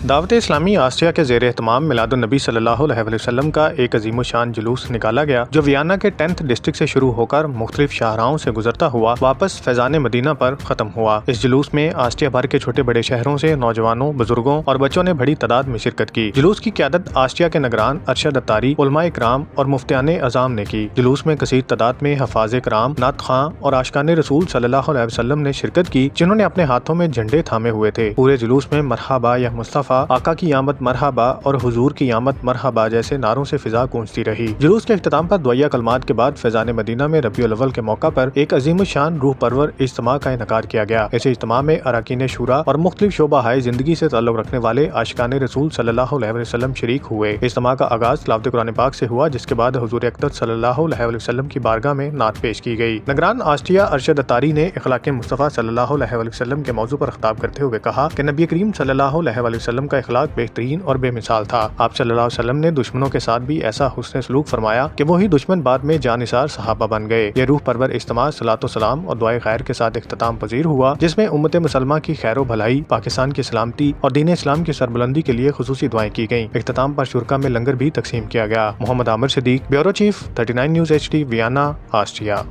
دعوت اسلامی آسٹریا کے زیر اہتمام میلاد النبی صلی اللہ علیہ وسلم کا ایک عظیم الشان جلوس نکالا گیا جو ویانا کے 10th ڈسٹرکٹ سے شروع ہو کر مختلف شاہراہوں سے گزرتا ہوا واپس فیضان مدینہ پر ختم ہوا۔ اس جلوس میں آسٹریا بھر کے چھوٹے بڑے شہروں سے نوجوانوں، بزرگوں اور بچوں نے بڑی تعداد میں شرکت کی۔ جلوس کی قیادت آسٹریا کے نگران ارشد اتاری، علماء کرام اور مفتیان اعظام نے کی۔ جلوس میں کثیر تعداد میں حفاظ کرام، نعت خواں اور عاشقان رسول صلی اللہ علیہ وسلم نے شرکت کی جنہوں نے اپنے ہاتھوں میں جھنڈے تھامے ہوئے تھے۔ پورے جلوس میں مرحبا یا مصطفیٰ، آقا کی آمد مرحبا اور حضور کی آمد مرحبا جیسے نعروں سے فضا گونجتی رہی۔ جلوس کے اختتام پر دعائیہ کلمات کے بعد فیضان مدینہ میں ربیع الاول کے موقع پر ایک عظیم الشان روح پرور اجتماع کا انعقاد کیا گیا۔ اس اجتماع میں اراکین شورا اور مختلف شعبہ ہائے زندگی سے تعلق رکھنے والے عاشقان رسول صلی اللہ علیہ وسلم شریک ہوئے۔ اجتماع کا آغاز تلاوت قرآن پاک سے ہوا جس کے بعد حضور اقدس صلی اللہ علیہ وسلم کی بارگاہ میں نعت پیش کی گئی۔ نگران آسٹریا ارشد اتاری نے اخلاق مصطفیٰ صلی اللہ علیہ وسلم کے موضوع پر خطاب کرتے ہوئے کہا کہ نبی کریم صلی اللہ علیہ وسلم کا اخلاق بہترین اور بے مثال تھا۔ آپ صلی اللہ علیہ وسلم نے دشمنوں کے ساتھ بھی ایسا حسن سلوک فرمایا کہ وہی دشمن بعد میں جانثار صحابہ بن گئے۔ یہ روح پرور اجتماع صلاۃ و سلام اور دعائے خیر کے ساتھ اختتام پذیر ہوا جس میں امت مسلمہ کی خیر و بھلائی، پاکستان کی سلامتی اور دین اسلام کی سربلندی کے لیے خصوصی دعائیں کی گئیں۔ اختتام پر شرکا میں لنگر بھی تقسیم کیا گیا۔ Muhammad Amir Siddique, bureau chief 39 news HD، Vienna, Austria.